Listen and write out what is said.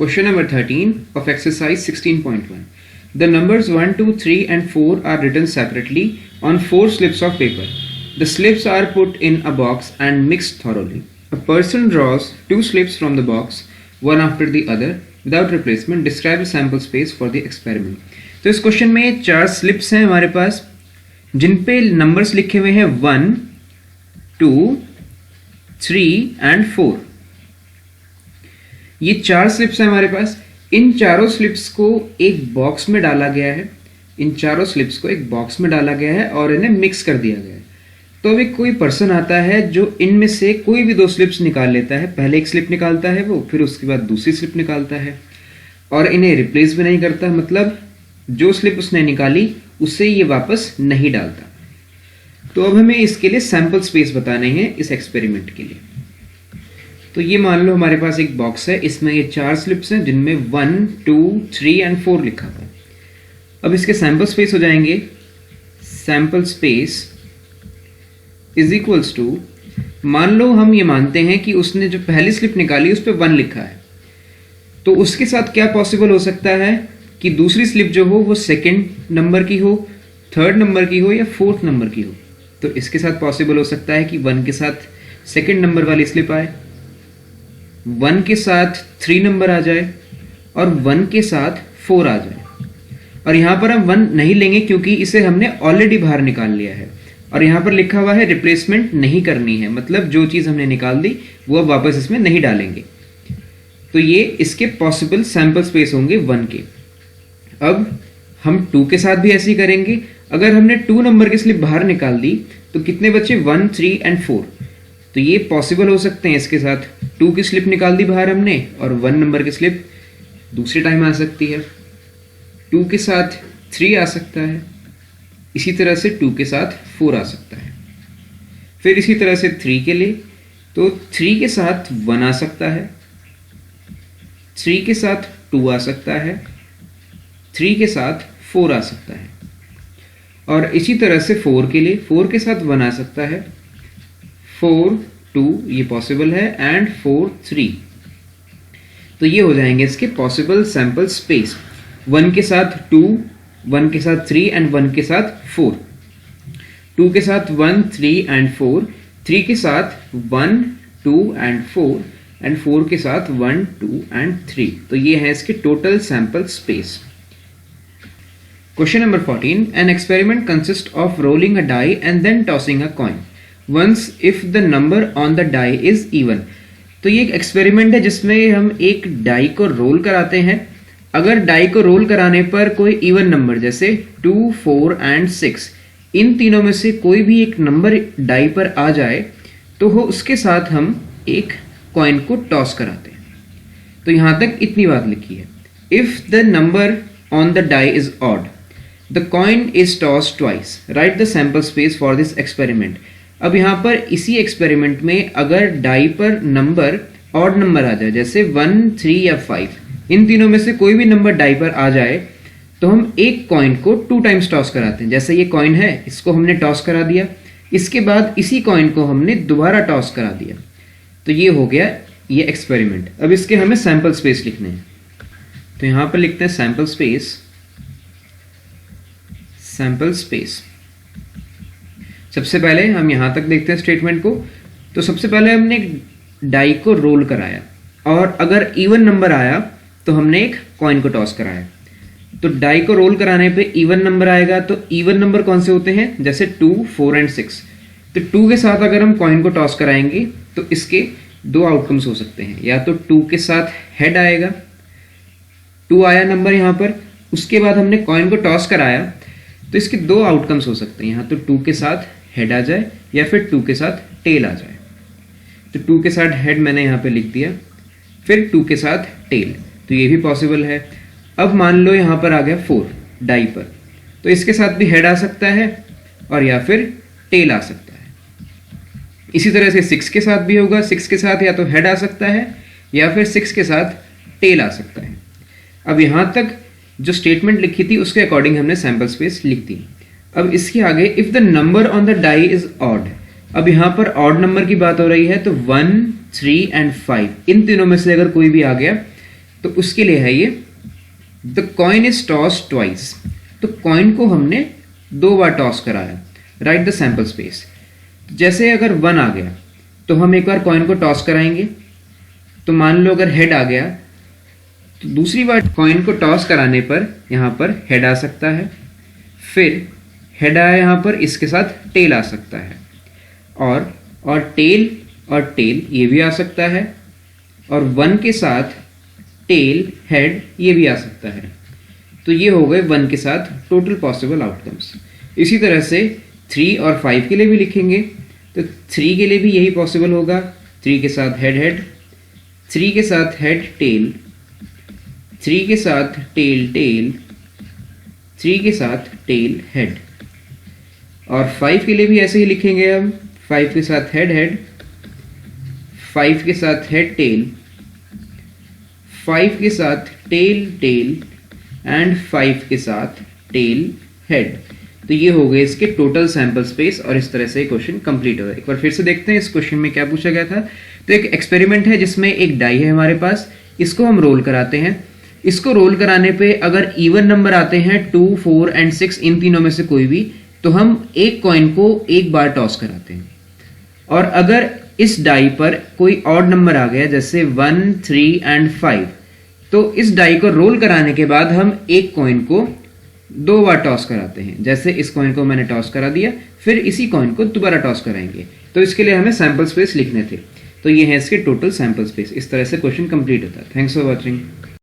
Question number 13 of exercise 16.1. The numbers 1, 2, 3 and 4 are written separately on 4 slips of paper. The slips are put in a box and mixed thoroughly. A person draws 2 slips from the box, one after the other, without replacement. Describe the sample space for the experiment. तो इस question में 4 slips हैं हमारे पास, जिन पे numbers लिखे हुए हैं 1, 2, 3 and 4. ये 4 स्लिप्स हैं हमारे पास. इन चारों स्लिप्स को एक बॉक्स में डाला गया है. इन चारों स्लिप्स को एक बॉक्स में डाला गया है और इन्हें मिक्स कर दिया गया है. तो अभी कोई पर्सन आता है जो इनमें से कोई भी 2 स्लिप्स निकाल लेता है. पहले एक स्लिप निकालता है वो, फिर उसके बाद दूसरी स्लिप निकालता है और इन्हें रिप्लेस भी नहीं करता. मतलब जो स्लिप उसने निकाली उसे ये वापस नहीं डालता. तो अब हमें इसके लिए सैंपल स्पेस बताने हैं इस एक्सपेरिमेंट के लिए. तो ये मान लो हमारे पास एक बॉक्स है, इसमें ये 4 स्लिप्स हैं जिनमें 1, 2, 3 एंड 4 लिखा हुआ है. अब इसके सैंपल स्पेस हो जाएंगे, sample space is equals to, मान लो हम ये मानते हैं कि उसने जो पहली स्लिप निकाली उस पर 1 लिखा है, तो उसके साथ क्या पॉसिबल हो सकता है कि दूसरी स्लिप जो हो वो 2nd नंबर की हो, 3rd नंबर की हो या 4th नंबर की हो. तो इसके साथ पॉसिबल हो सकता है कि 1 के साथ 2nd नंबर वाली स्लिप आए, 1 के साथ 3 नंबर आ जाए और 1 के साथ 4 आ जाए. और यहाँ पर हम 1 नहीं लेंगे क्योंकि इसे हमने ऑलरेडी बाहर निकाल लिया है. और यहाँ पर लिखा हुआ है रिप्लेसमेंट नहीं करनी है, मतलब जो चीज़ हमने निकाल दी वो अब वापस इसमें नहीं डालेंगे. तो ये इसके पॉसिबल सैंपल स्पेस होंगे 1 के. अब हम 2 के साथ भी ऐसे ही करेंगे. अगर हमने 2 नंबर की स्लिप बाहर निकाल दी तो कितने बचे 1, 3 एंड 4. तो ये पॉसिबल हो सकते हैं. इसके साथ 2 की स्लिप निकाल दी बाहर हमने और 1 नंबर की स्लिप दूसरे टाइम आ सकती है. 2 के साथ 3 आ सकता है, इसी तरह से 2 के साथ 4 आ सकता है. फिर इसी तरह से 3 के लिए, तो 3 के साथ 1 आ सकता है, 3 के साथ 2 आ सकता है, 3 के साथ 4 आ सकता है. और इसी तरह से 4 के लिए, 4 के साथ 1 आ सकता है, 4, 2 ये पॉसिबल है एंड 4, 3. तो ये हो जाएंगे इसके पॉसिबल सैंपल स्पेस. 1 के साथ 2, 1 के साथ 3 एंड 1 के साथ 4, 2 के साथ 1, 3 एंड 4, 3 के साथ 1, 2 एंड 4 एंड 4 के साथ 1, 2 एंड 3. तो ये है इसके total sample space. Question number 14. An experiment consists of rolling a die and then tossing a coin. Once if the number on the die is even. तो ये एक एक्सपेरिमेंट है जिसमें हम एक डाई को रोल कराते हैं. अगर डाई को रोल कराने पर कोई इवन नंबर जैसे 2, 4 एंड 6, इन तीनों में से कोई भी एक नंबर डाई पर आ जाए तो हो उसके साथ हम एक कॉइन को टॉस कराते हैं. तो यहाँ तक इतनी बात लिखी है. If the number on the die is odd, The coin is tossed twice. Write the sample space for this experiment. अब यहाँ पर इसी एक्सपेरिमेंट में अगर डाई पर नंबर ऑड नंबर आ जाए जैसे 1, 3 या 5, इन तीनों में से कोई भी नंबर डाई पर आ जाए तो हम एक कॉइन को 2 टाइम्स टॉस कराते हैं. जैसे ये कॉइन है, इसको हमने टॉस करा दिया, इसके बाद इसी कॉइन को हमने दोबारा टॉस करा दिया. तो ये हो गया ये एक्सपेरिमेंट. अब इसके हमें सैंपल स्पेस लिखने हैं. तो यहाँ पर लिखते हैं सैंपल स्पेस. सैंपल स्पेस, सबसे पहले हम यहां तक देखते हैं स्टेटमेंट को. तो सबसे पहले हमने एक डाई को रोल कराया और अगर इवन नंबर आया तो हमने एक कॉइन को टॉस कराया. तो डाई को रोल कराने पे इवन नंबर आएगा. तो इवन नंबर कौन से होते हैं, जैसे 2, 4 एंड 6. तो 2 के साथ अगर हम कॉइन को टॉस कराएंगे तो इसके 2 आउटकम्स हो सकते हैं. या तो 2 के साथ हेड आएगा, 2 आया नंबर यहां पर, उसके बाद हमने कॉइन को टॉस कराया तो इसके 2 आउटकम्स हो सकते हैं. यहाँ तो 2 के साथ हेड आ जाए या फिर 2 के साथ टेल आ जाए. तो 2 के साथ हेड मैंने यहाँ पे लिख दिया, फिर 2 के साथ टेल, तो ये भी पॉसिबल है. अब मान लो यहाँ पर आ गया 4 डाई पर, तो इसके साथ भी हेड आ सकता है और या फिर टेल आ सकता है. इसी तरह से 6 के साथ भी होगा. 6 के साथ या तो हेड आ सकता है या फिर 6 के साथ टेल आ सकता है. अब यहाँ तक जो स्टेटमेंट लिखी थी उसके अकॉर्डिंग हमने सैंपल स्पेस लिख दी. अब इसके आगे if the number on the die is odd. अब यहाँ पर ऑड नंबर की बात हो रही है, तो 1, 3 एंड 5 इन तीनों में से अगर कोई भी आ गया तो उसके लिए है ये the coin is toss twice. तो कॉइन को हमने 2 बार टॉस कराया। Right the sample space. जैसे अगर 1 आ गया तो हम एक बार कॉइन को टॉस कराएंगे, तो मान लो अगर हेड आ गया तो दूसरी बार कॉइन को टॉस कराने पर यहां पर हेड आ सकता है, फिर हेड आया यहां पर, इसके साथ टेल आ सकता है, और टेल ये भी आ सकता है, और 1 के साथ टेल हेड ये भी आ सकता है। तो ये हो गए 1 के साथ टोटल पॉसिबल आउटकम्स। इसी तरह से 3 और 5 के लिए भी लिखेंगे, तो 3 के लिए भी यही पॉसिबल होगा। 3 के साथ हेड, 3 के साथ हेड टेल, 3 के साथ टेल, 3 के साथ टेल हेड। और 5 के लिए भी ऐसे ही लिखेंगे हम। 5 के साथ हेड, 5 के साथ हेड टेल, 5 के साथ टेल एंड 5 के साथ टेल हेड। तो ये हो गए इसके टोटल सैंपल स्पेस, और इस तरह से क्वेश्चन कंप्लीट हो गया। एक बार फिर से देखते हैं इस क्वेश्चन में क्या पूछा गया था। तो एक एक्सपेरिमेंट है जिसमें एक डाई है हमारे पास, इसको हम रोल कराते हैं। इसको रोल कराने पे अगर इवन नंबर आते हैं 2, 4 एंड 6, इन तीनों में से कोई भी, तो हम एक कॉइन को एक बार टॉस कराते हैं। और अगर इस डाई पर कोई ऑड नंबर आ गया जैसे 1, 3 एंड 5, तो इस डाई को रोल कराने के बाद हम एक कॉइन को 2 बार टॉस कराते हैं। जैसे इस कॉइन को मैंने टॉस करा दिया, फिर इसी कॉइन को दोबारा टॉस कराएंगे। तो इसके लिए हमें सैंपल स्पेस लिखने थे। तो ये है इसके टोटल सैंपल स्पेस। इस तरह से क्वेश्चन कंप्लीट होता है। Thanks for watching.